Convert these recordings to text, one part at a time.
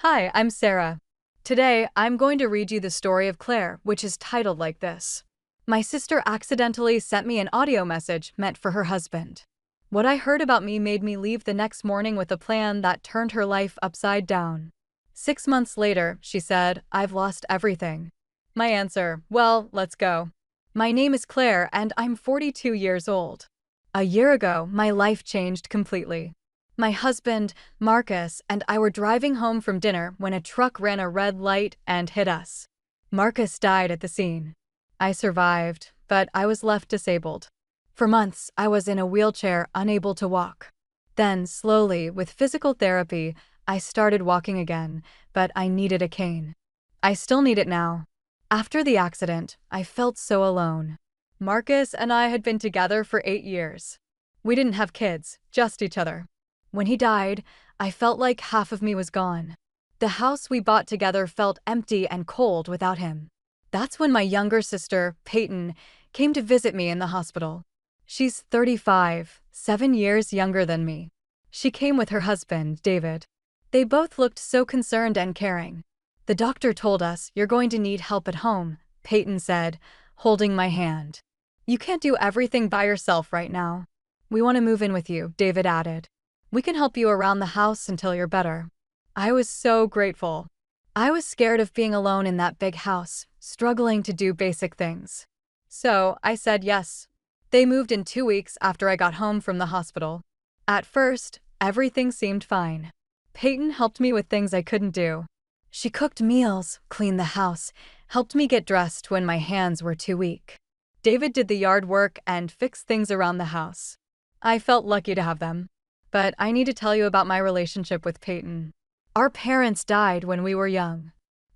Hi, I'm Sarah. Today, I'm going to read you the story of Claire, which is titled like this. My sister accidentally sent me an audio message meant for her husband. What I heard about me made me leave the next morning with a plan that turned her life upside down. 6 months later, she said, I've lost everything. My answer, well, let's go. My name is Claire and I'm 42 years old. A year ago, my life changed completely. My husband, Marcus, and I were driving home from dinner when a truck ran a red light and hit us. Marcus died at the scene. I survived, but I was left disabled. For months, I was in a wheelchair, unable to walk. Then, slowly, with physical therapy, I started walking again, but I needed a cane. I still need it now. After the accident, I felt so alone. Marcus and I had been together for 8 years. We didn't have kids, just each other. When he died, I felt like half of me was gone. The house we bought together felt empty and cold without him. That's when my younger sister, Peyton, came to visit me in the hospital. She's 35, 7 years younger than me. She came with her husband, David. They both looked so concerned and caring. The doctor told us, "You're going to need help at home," Peyton said, holding my hand. "You can't do everything by yourself right now. We want to move in with you," David added. "We can help you around the house until you're better." I was so grateful. I was scared of being alone in that big house, struggling to do basic things. So I said yes. They moved in 2 weeks after I got home from the hospital. At first, everything seemed fine. Peyton helped me with things I couldn't do. She cooked meals, cleaned the house, helped me get dressed when my hands were too weak. David did the yard work and fixed things around the house. I felt lucky to have them. But I need to tell you about my relationship with Peyton. Our parents died when we were young.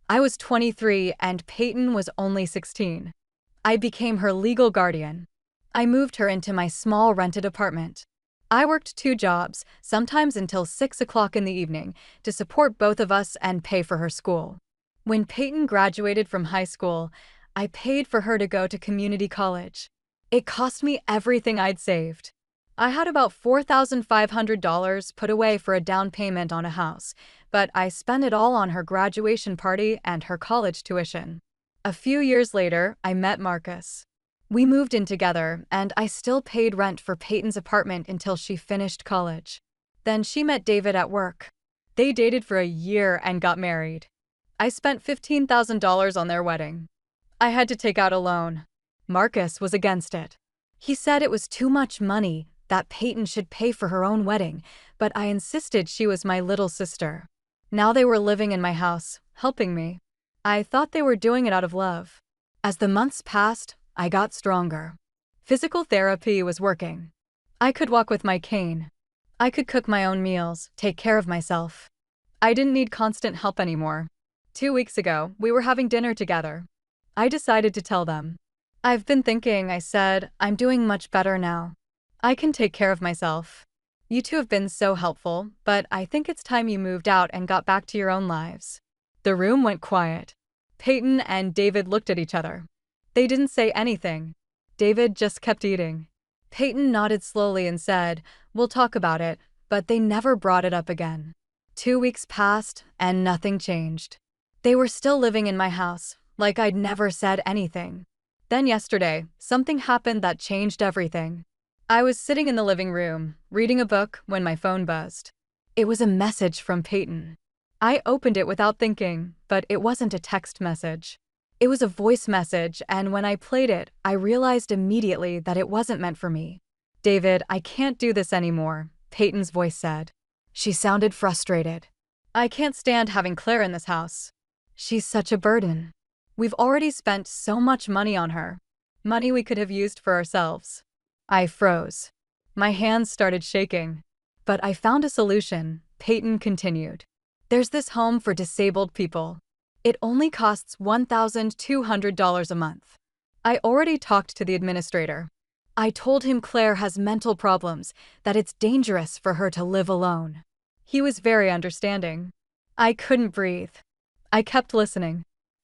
I was 23 and Peyton was only 16. I became her legal guardian. I moved her into my small rented apartment. I worked 2 jobs, sometimes until 6 o'clock in the evening, to support both of us and pay for her school. When Peyton graduated from high school, I paid for her to go to community college. It cost me everything I'd saved. I had about $4,500 put away for a down payment on a house, but I spent it all on her graduation party and her college tuition. A few years later, I met Marcus. We moved in together, and I still paid rent for Peyton's apartment until she finished college. Then she met David at work. They dated for a year and got married. I spent $15,000 on their wedding. I had to take out a loan. Marcus was against it. He said it was too much money, that Peyton should pay for her own wedding, but I insisted she was my little sister. Now they were living in my house, helping me. I thought they were doing it out of love. As the months passed, I got stronger. Physical therapy was working. I could walk with my cane. I could cook my own meals, take care of myself. I didn't need constant help anymore. 2 weeks ago, we were having dinner together. I decided to tell them. "I've been thinking," I said, "I'm doing much better now. I can take care of myself. You two have been so helpful, but I think it's time you moved out and got back to your own lives." The room went quiet. Peyton and David looked at each other. They didn't say anything. David just kept eating. Peyton nodded slowly and said, "We'll talk about it," but they never brought it up again. 2 weeks passed, and nothing changed. They were still living in my house, like I'd never said anything. Then yesterday, something happened that changed everything. I was sitting in the living room, reading a book, when my phone buzzed. It was a message from Peyton. I opened it without thinking, but it wasn't a text message. It was a voice message, and when I played it, I realized immediately that it wasn't meant for me. "David, I can't do this anymore," Peyton's voice said. She sounded frustrated. "I can't stand having Claire in this house. She's such a burden. We've already spent so much money on her. Money we could have used for ourselves." I froze. My hands started shaking. "But I found a solution," Peyton continued. "There's this home for disabled people. It only costs $1,200 a month. I already talked to the administrator. I told him Claire has mental problems, that it's dangerous for her to live alone." He was very understanding. I couldn't breathe. I kept listening.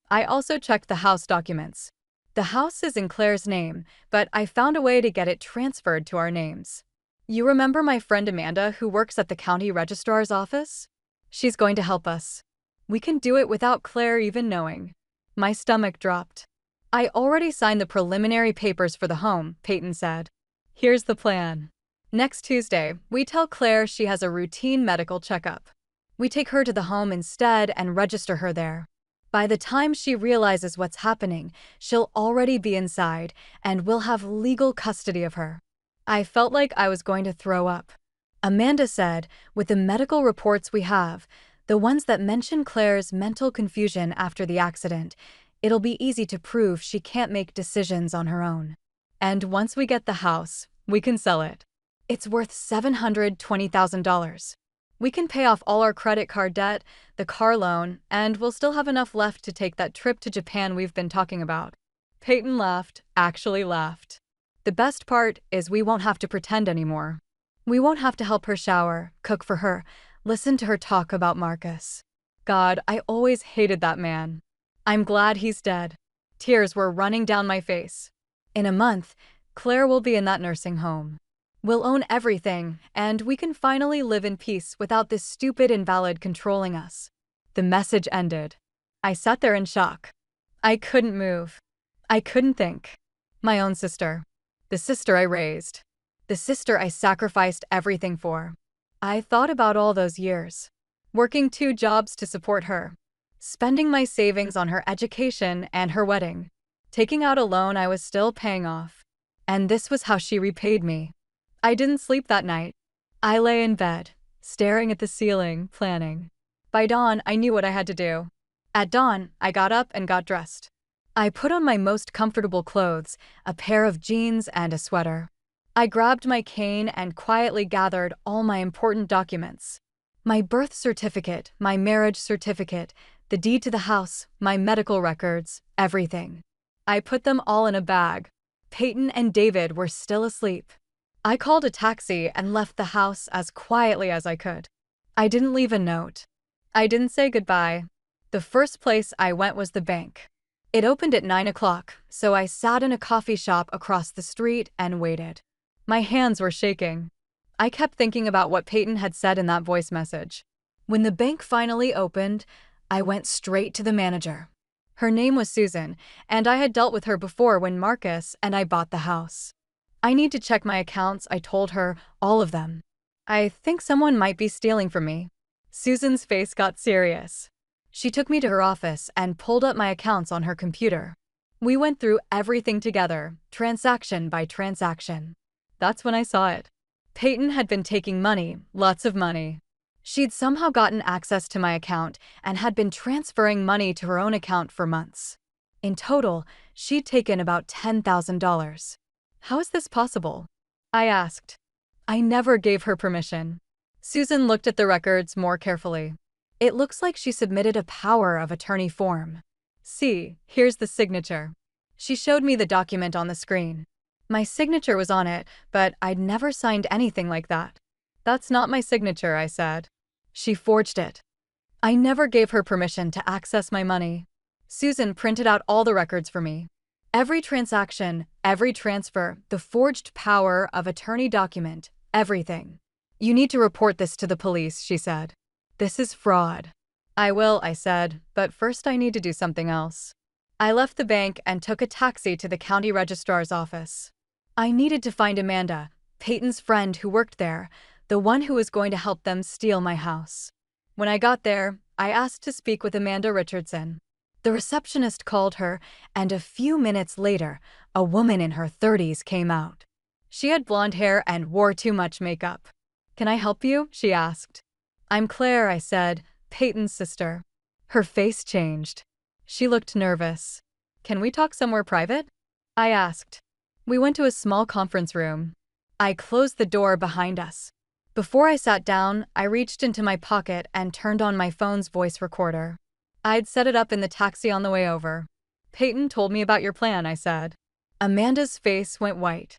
I also checked the house documents. The house is in Claire's name, but I found a way to get it transferred to our names. "You remember my friend Amanda who works at the county registrar's office? She's going to help us." We can do it without Claire even knowing. My stomach dropped. I already signed the preliminary papers for the home, Peyton said. Here's the plan. Next Tuesday, we tell Claire she has a routine medical checkup. We take her to the home instead and register her there. By the time she realizes what's happening, she'll already be inside, and we'll have legal custody of her. I felt like I was going to throw up. Amanda said, with the medical reports we have, the ones that mention Claire's mental confusion after the accident, it'll be easy to prove she can't make decisions on her own. And once we get the house, we can sell it. It's worth $720,000. We can pay off all our credit card debt, the car loan, and we'll still have enough left to take that trip to Japan we've been talking about. Peyton laughed, actually laughed. The best part is we won't have to pretend anymore. We won't have to help her shower, cook for her, listen to her talk about Marcus. God, I always hated that man. I'm glad he's dead. Tears were running down my face. In a month, Claire will be in that nursing home. We'll own everything, and we can finally live in peace without this stupid invalid controlling us. The message ended. I sat there in shock. I couldn't move. I couldn't think. My own sister. The sister I raised. The sister I sacrificed everything for. I thought about all those years. Working 2 jobs to support her. Spending my savings on her education and her wedding. Taking out a loan I was still paying off. And this was how she repaid me. I didn't sleep that night. I lay in bed, staring at the ceiling, planning. By dawn, I knew what I had to do. At dawn, I got up and got dressed. I put on my most comfortable clothes, a pair of jeans and a sweater. I grabbed my cane and quietly gathered all my important documents. My birth certificate, my marriage certificate, the deed to the house, my medical records, everything. I put them all in a bag. Peyton and David were still asleep. I called a taxi and left the house as quietly as I could. I didn't leave a note. I didn't say goodbye. The first place I went was the bank. It opened at 9 o'clock, so I sat in a coffee shop across the street and waited. My hands were shaking. I kept thinking about what Peyton had said in that voice message. When the bank finally opened, I went straight to the manager. Her name was Susan, and I had dealt with her before when Marcus and I bought the house. I need to check my accounts, I told her, all of them. I think someone might be stealing from me. Susan's face got serious. She took me to her office and pulled up my accounts on her computer. We went through everything together, transaction by transaction. That's when I saw it. Peyton had been taking money, lots of money. She'd somehow gotten access to my account and had been transferring money to her own account for months. In total, she'd taken about $10,000. How is this possible? I asked. I never gave her permission. Susan looked at the records more carefully. It looks like she submitted a power of attorney form. See, here's the signature. She showed me the document on the screen. My signature was on it, but I'd never signed anything like that. That's not my signature, I said. She forged it. I never gave her permission to access my money. Susan printed out all the records for me. Every transaction, every transfer, the forged power of attorney document, everything. You need to report this to the police, she said. This is fraud. I will, I said, but first I need to do something else. I left the bank and took a taxi to the county registrar's office. I needed to find Amanda, Peyton's friend who worked there, the one who was going to help them steal my house. When I got there, I asked to speak with Amanda Richardson. The receptionist called her, and a few minutes later, a woman in her 30s came out. She had blonde hair and wore too much makeup. Can I help you? She asked. I'm Claire, I said, Peyton's sister. Her face changed. She looked nervous. Can we talk somewhere private? I asked. We went to a small conference room. I closed the door behind us. Before I sat down, I reached into my pocket and turned on my phone's voice recorder. I'd set it up in the taxi on the way over. Peyton told me about your plan, I said. Amanda's face went white.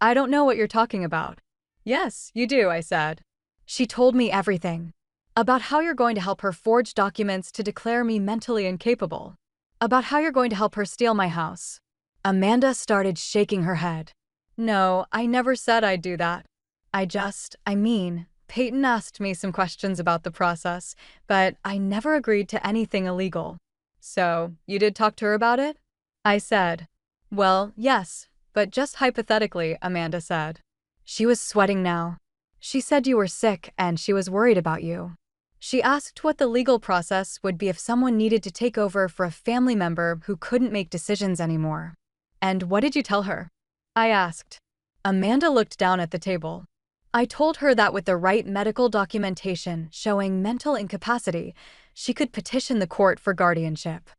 I don't know what you're talking about. Yes, you do, I said. She told me everything. About how you're going to help her forge documents to declare me mentally incapable. About how you're going to help her steal my house. Amanda started shaking her head. No, I never said I'd do that. I mean, Peyton asked me some questions about the process, but I never agreed to anything illegal. So, you did talk to her about it? I said. Well, yes, but just hypothetically, Amanda said. She was sweating now. She said you were sick and she was worried about you. She asked what the legal process would be if someone needed to take over for a family member who couldn't make decisions anymore. And what did you tell her? I asked. Amanda looked down at the table. I told her that with the right medical documentation showing mental incapacity, she could petition the court for guardianship.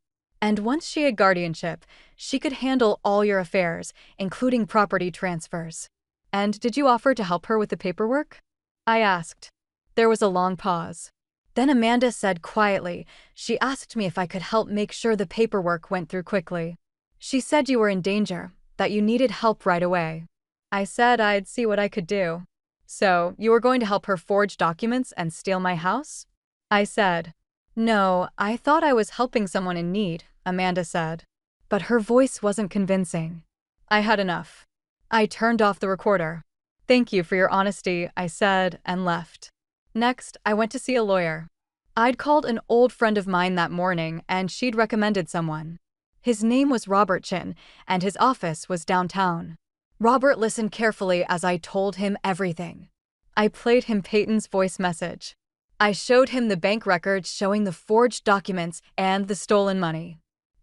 And once she had guardianship, she could handle all your affairs, including property transfers. And did you offer to help her with the paperwork? I asked. There was a long pause. Then Amanda said quietly, she asked me if I could help make sure the paperwork went through quickly. She said you were in danger, that you needed help right away. I said I'd see what I could do. So, you were going to help her forge documents and steal my house? I said. No, I thought I was helping someone in need, Amanda said. But her voice wasn't convincing. I had enough. I turned off the recorder. Thank you for your honesty, I said, and left. Next, I went to see a lawyer. I'd called an old friend of mine that morning, and she'd recommended someone. His name was Robert Chin, and his office was downtown. Robert listened carefully as I told him everything. I played him Peyton's voice message. I showed him the bank records showing the forged documents and the stolen money.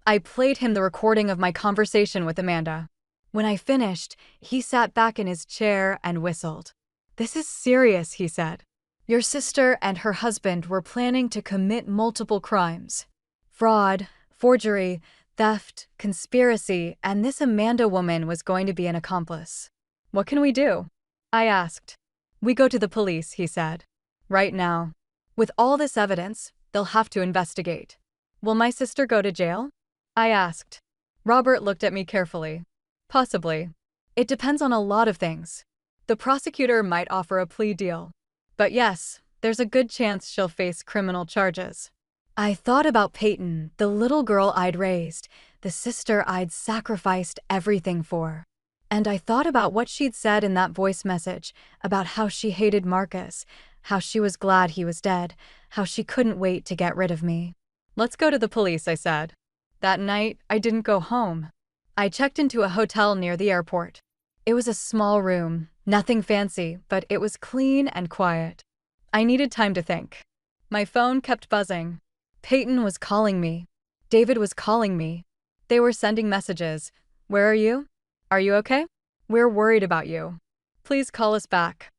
I played him the recording of my conversation with Amanda. When I finished, he sat back in his chair and whistled. This is serious, he said. Your sister and her husband were planning to commit multiple crimes. Fraud, forgery, theft, conspiracy, and this Amanda woman was going to be an accomplice. What can we do? I asked. We go to the police, he said. Right now. With all this evidence, they'll have to investigate. Will my sister go to jail? I asked. Robert looked at me carefully. Possibly. It depends on a lot of things. The prosecutor might offer a plea deal. But yes, there's a good chance she'll face criminal charges. I thought about Peyton, the little girl I'd raised, the sister I'd sacrificed everything for. And I thought about what she'd said in that voice message, about how she hated Marcus, how she was glad he was dead, how she couldn't wait to get rid of me. Let's go to the police, I said. That night, I didn't go home. I checked into a hotel near the airport. It was a small room, nothing fancy, but it was clean and quiet. I needed time to think. My phone kept buzzing. Peyton was calling me. David was calling me. They were sending messages. Where are you? Are you okay? We're worried about you. Please call us back.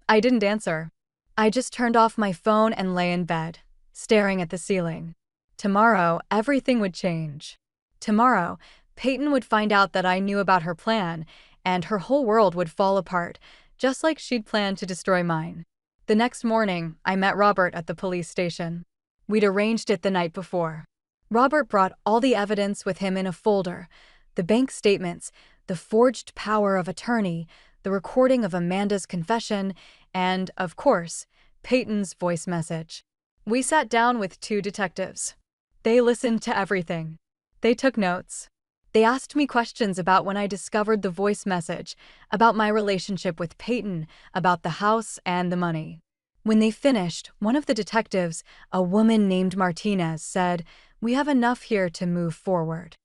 I didn't answer. I just turned off my phone and lay in bed, staring at the ceiling. Tomorrow, everything would change. Tomorrow, Peyton would find out that I knew about her plan, and her whole world would fall apart, just like she'd planned to destroy mine. The next morning, I met Robert at the police station. We'd arranged it the night before. Robert brought all the evidence with him in a folder, the bank statements, the forged power of attorney, the recording of Amanda's confession, and, of course, Peyton's voice message. We sat down with two detectives. They listened to everything. They took notes. They asked me questions about when I discovered the voice message, about my relationship with Peyton, about the house and the money. When they finished, one of the detectives, a woman named Martinez, said, "We have enough here to move forward."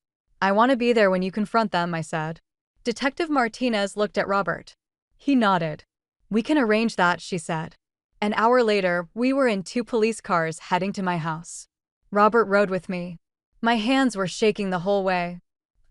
"I want to be there when you confront them," I said. Detective Martinez looked at Robert. He nodded. "We can arrange that," she said. An hour later, we were in two police cars heading to my house. Robert rode with me. My hands were shaking the whole way.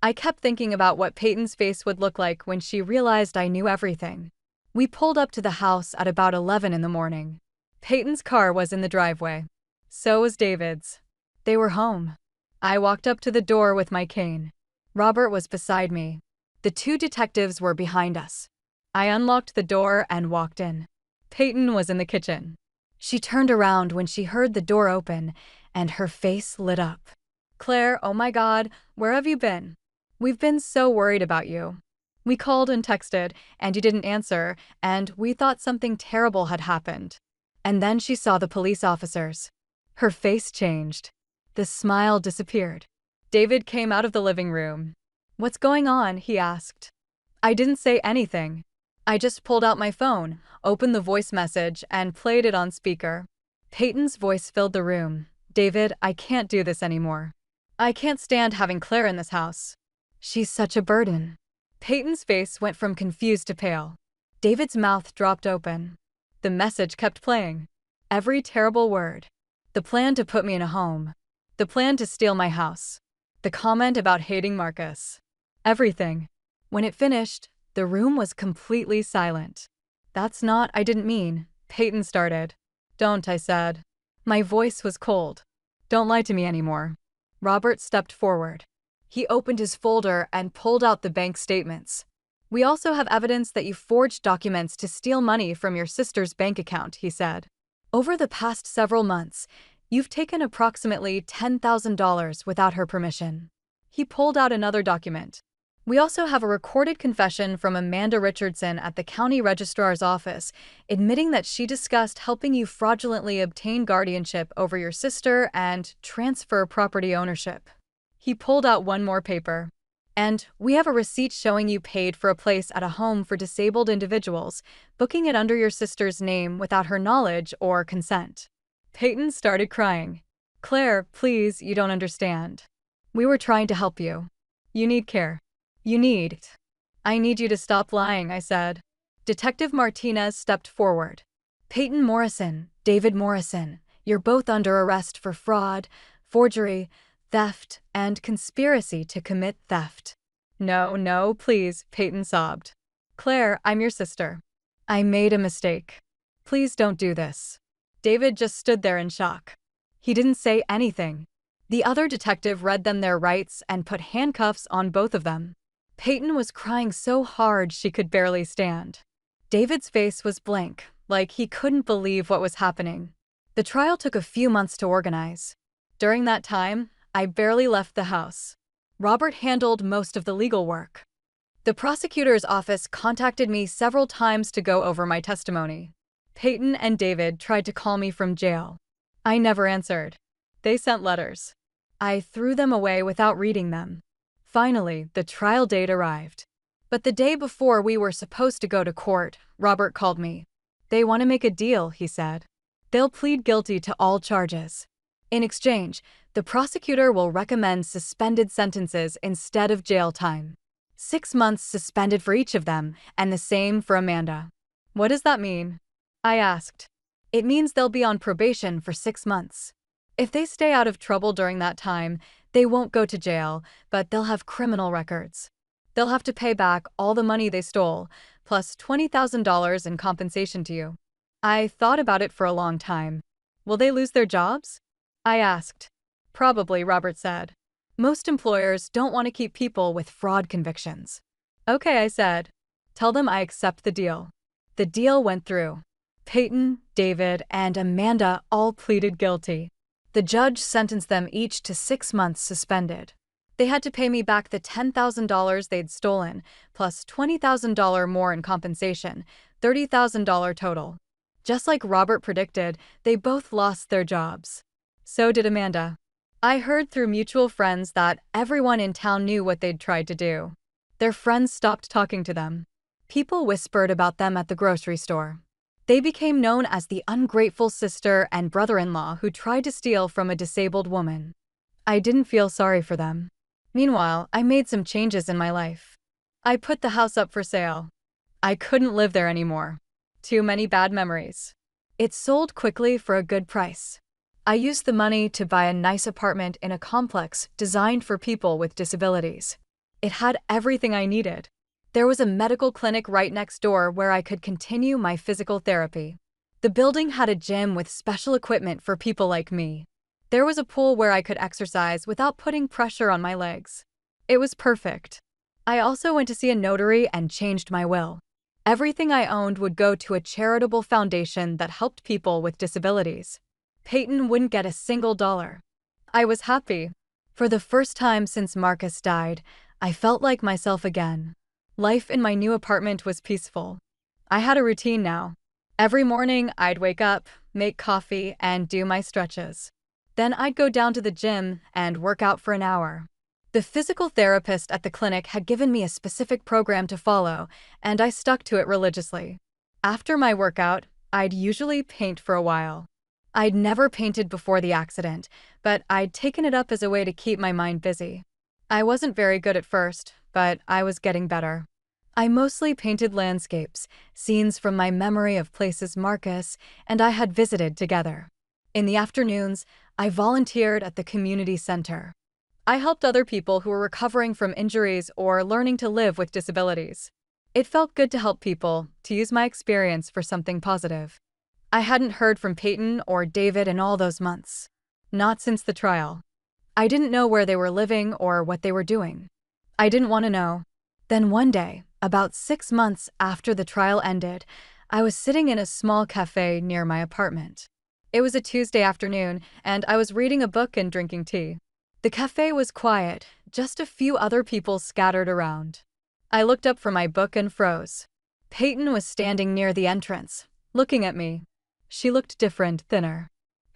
I kept thinking about what Peyton's face would look like when she realized I knew everything. We pulled up to the house at about 11 in the morning. Peyton's car was in the driveway. So was David's. They were home. I walked up to the door with my cane. Robert was beside me. The two detectives were behind us. I unlocked the door and walked in. Peyton was in the kitchen. She turned around when she heard the door open, and her face lit up. "Claire, oh my God, where have you been? We've been so worried about you. We called and texted, and you didn't answer, and we thought something terrible had happened." And then she saw the police officers. Her face changed. The smile disappeared. David came out of the living room. "What's going on?" he asked. I didn't say anything. I just pulled out my phone, opened the voice message, and played it on speaker. Peyton's voice filled the room. David, I can't do this anymore. I can't stand having Claire in this house. She's such a burden. Peyton's face went from confused to pale. David's mouth dropped open. The message kept playing. Every terrible word. The plan to put me in a home. The plan to steal my house. The comment about hating Marcus. Everything. When it finished, the room was completely silent. I didn't mean, Peyton started. Don't, I said. My voice was cold. Don't lie to me anymore. Robert stepped forward. He opened his folder and pulled out the bank statements. We also have evidence that you forged documents to steal money from your sister's bank account, he said. Over the past several months, you've taken approximately $10,000 without her permission. He pulled out another document. We also have a recorded confession from Amanda Richardson at the county registrar's office, admitting that she discussed helping you fraudulently obtain guardianship over your sister and transfer property ownership. He pulled out one more paper. And we have a receipt showing you paid for a place at a home for disabled individuals, booking it under your sister's name without her knowledge or consent. Peyton started crying. Claire, please, you don't understand. We were trying to help you. You need care. I need you to stop lying, I said. Detective Martinez stepped forward. Peyton Morrison, David Morrison, you're both under arrest for fraud, forgery, theft, and conspiracy to commit theft. No, please, Peyton sobbed. Claire, I'm your sister. I made a mistake. Please don't do this. David just stood there in shock. He didn't say anything. The other detective read them their rights and put handcuffs on both of them. Peyton was crying so hard she could barely stand. David's face was blank, like he couldn't believe what was happening. The trial took a few months to organize. During that time, I barely left the house. Robert handled most of the legal work. The prosecutor's office contacted me several times to go over my testimony. Peyton and David tried to call me from jail. I never answered. They sent letters. I threw them away without reading them. Finally, the trial date arrived. But the day before we were supposed to go to court, Robert called me. They want to make a deal, he said. They'll plead guilty to all charges. In exchange, the prosecutor will recommend suspended sentences instead of jail time. 6 months suspended for each of them, and the same for Amanda. What does that mean? I asked. It means they'll be on probation for 6 months. If they stay out of trouble during that time, they won't go to jail, but they'll have criminal records. They'll have to pay back all the money they stole, plus $20,000 in compensation to you. I thought about it for a long time. Will they lose their jobs? I asked. Probably, Robert said. Most employers don't want to keep people with fraud convictions. Okay, I said. Tell them I accept the deal. The deal went through. Peyton, David, and Amanda all pleaded guilty. The judge sentenced them each to 6 months suspended. They had to pay me back the $10,000 they'd stolen, plus $20,000 more in compensation, $30,000 total. Just like Robert predicted, they both lost their jobs. So did Amanda. I heard through mutual friends that everyone in town knew what they'd tried to do. Their friends stopped talking to them. People whispered about them at the grocery store. They became known as the ungrateful sister and brother-in-law who tried to steal from a disabled woman. I didn't feel sorry for them. Meanwhile, I made some changes in my life. I put the house up for sale. I couldn't live there anymore. Too many bad memories. It sold quickly for a good price. I used the money to buy a nice apartment in a complex designed for people with disabilities. It had everything I needed. There was a medical clinic right next door where I could continue my physical therapy. The building had a gym with special equipment for people like me. There was a pool where I could exercise without putting pressure on my legs. It was perfect. I also went to see a notary and changed my will. Everything I owned would go to a charitable foundation that helped people with disabilities. Peyton wouldn't get a single dollar. I was happy. For the first time since Marcus died, I felt like myself again. Life in my new apartment was peaceful. I had a routine now. Every morning, I'd wake up, make coffee, and do my stretches. Then I'd go down to the gym and work out for an hour. The physical therapist at the clinic had given me a specific program to follow, and I stuck to it religiously. After my workout, I'd usually paint for a while. I'd never painted before the accident, but I'd taken it up as a way to keep my mind busy. I wasn't very good at first, but I was getting better. I mostly painted landscapes, scenes from my memory of places Marcus and I had visited together. In the afternoons, I volunteered at the community center. I helped other people who were recovering from injuries or learning to live with disabilities. It felt good to help people, to use my experience for something positive. I hadn't heard from Peyton or David in all those months. Not since the trial. I didn't know where they were living or what they were doing. I didn't want to know. Then one day, about 6 months after the trial ended, I was sitting in a small cafe near my apartment. It was a Tuesday afternoon, and I was reading a book and drinking tea. The cafe was quiet, just a few other people scattered around. I looked up from my book and froze. Peyton was standing near the entrance, looking at me. She looked different, thinner.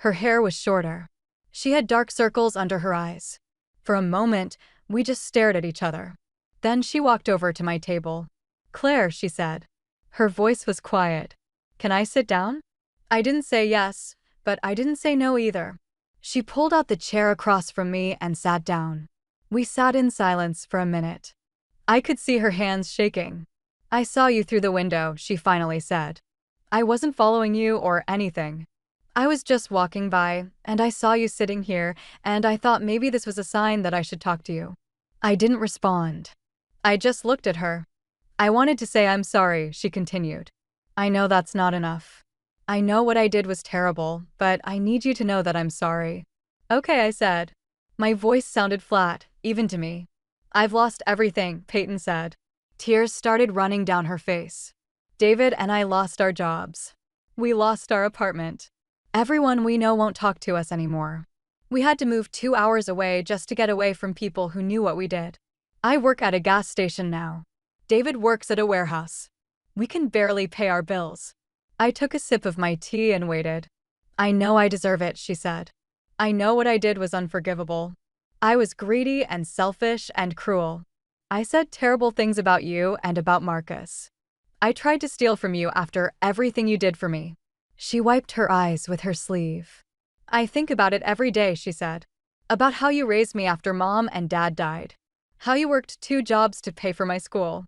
Her hair was shorter. She had dark circles under her eyes. For a moment, we just stared at each other. Then she walked over to my table. "Claire," she said. Her voice was quiet. "Can I sit down?" I didn't say yes, but I didn't say no either. She pulled out the chair across from me and sat down. We sat in silence for a minute. I could see her hands shaking. "I saw you through the window," she finally said. "I wasn't following you or anything. I was just walking by, and I saw you sitting here, and I thought maybe this was a sign that I should talk to you." I didn't respond. I just looked at her. "I wanted to say I'm sorry," she continued. "I know that's not enough. I know what I did was terrible, but I need you to know that I'm sorry." "Okay," I said. My voice sounded flat, even to me. "I've lost everything," Peyton said. Tears started running down her face. "David and I lost our jobs. We lost our apartment. Everyone we know won't talk to us anymore. We had to move 2 hours away just to get away from people who knew what we did. I work at a gas station now. David works at a warehouse. We can barely pay our bills." I took a sip of my tea and waited. "I know I deserve it," she said. "I know what I did was unforgivable. I was greedy and selfish and cruel. I said terrible things about you and about Marcus. I tried to steal from you after everything you did for me." She wiped her eyes with her sleeve. "I think about it every day," she said. "About how you raised me after Mom and Dad died. How you worked 2 jobs to pay for my school.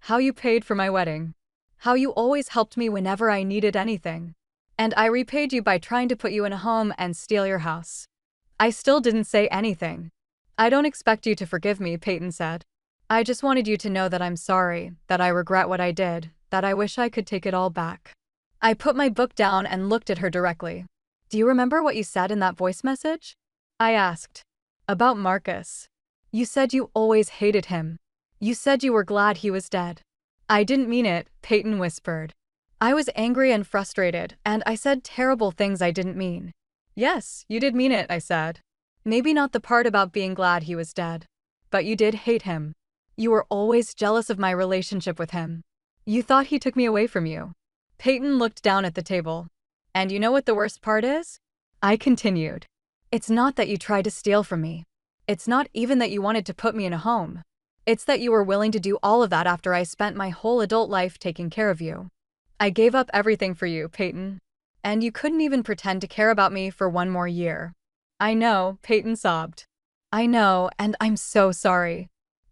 How you paid for my wedding. How you always helped me whenever I needed anything. And I repaid you by trying to put you in a home and steal your house." I still didn't say anything. "I don't expect you to forgive me," Peyton said. "I just wanted you to know that I'm sorry, that I regret what I did, that I wish I could take it all back." I put my book down and looked at her directly. "Do you remember what you said in that voice message?" I asked. "About Marcus. You said you always hated him. You said you were glad he was dead." "I didn't mean it," Peyton whispered. I was angry and frustrated, and I said terrible things I didn't mean. "Yes, you did mean it," I said. "Maybe not the part about being glad he was dead. But you did hate him. You were always jealous of my relationship with him. You thought he took me away from you." Peyton looked down at the table. "And you know what the worst part is?" I continued. "It's not that you tried to steal from me. It's not even that you wanted to put me in a home. It's that you were willing to do all of that after I spent my whole adult life taking care of you. I gave up everything for you, Peyton. And you couldn't even pretend to care about me for 1 more year." "I know," Peyton sobbed. "I know, and I'm so sorry."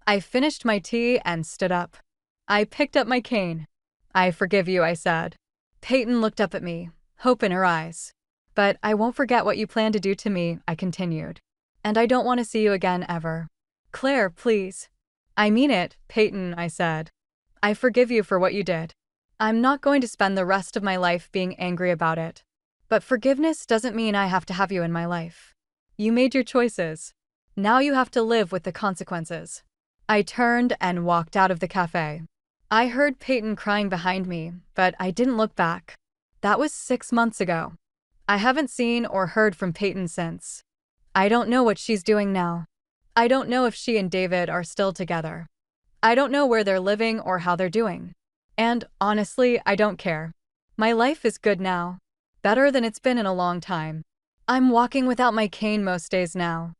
I finished my tea and stood up. I picked up my cane. "I forgive you," I said. Peyton looked up at me, hope in her eyes. "But I won't forget what you planned to do to me," I continued. "And I don't want to see you again ever. Claire, please." "I mean it, Peyton," I said. "I forgive you for what you did. I'm not going to spend the rest of my life being angry about it. But forgiveness doesn't mean I have to have you in my life. You made your choices. Now you have to live with the consequences." I turned and walked out of the cafe. I heard Peyton crying behind me, but I didn't look back. That was 6 months ago. I haven't seen or heard from Peyton since. I don't know what she's doing now. I don't know if she and David are still together. I don't know where they're living or how they're doing. And honestly, I don't care. My life is good now. Better than it's been in a long time. I'm walking without my cane most days now.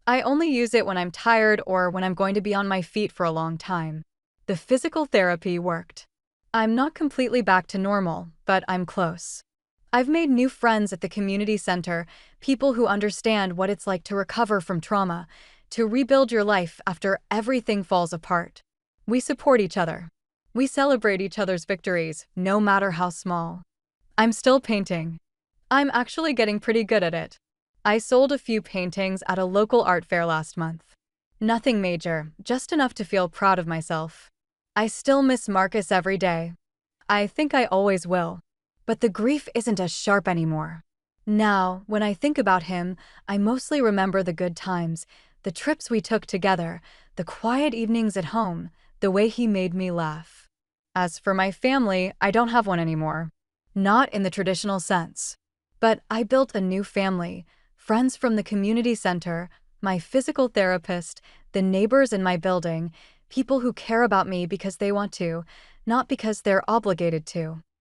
I only use it when I'm tired or when I'm going to be on my feet for a long time. The physical therapy worked. I'm not completely back to normal, but I'm close. I've made new friends at the community center, people who understand what it's like to recover from trauma, to rebuild your life after everything falls apart. We support each other. We celebrate each other's victories, no matter how small. I'm still painting. I'm actually getting pretty good at it. I sold a few paintings at a local art fair last month. Nothing major, just enough to feel proud of myself. I still miss Marcus every day. I think I always will. But the grief isn't as sharp anymore. Now, when I think about him, I mostly remember the good times, the trips we took together, the quiet evenings at home, the way he made me laugh. As for my family, I don't have one anymore. Not in the traditional sense. But I built a new family, friends from the community center, my physical therapist, the neighbors in my building, people who care about me because they want to, not because they're obligated to.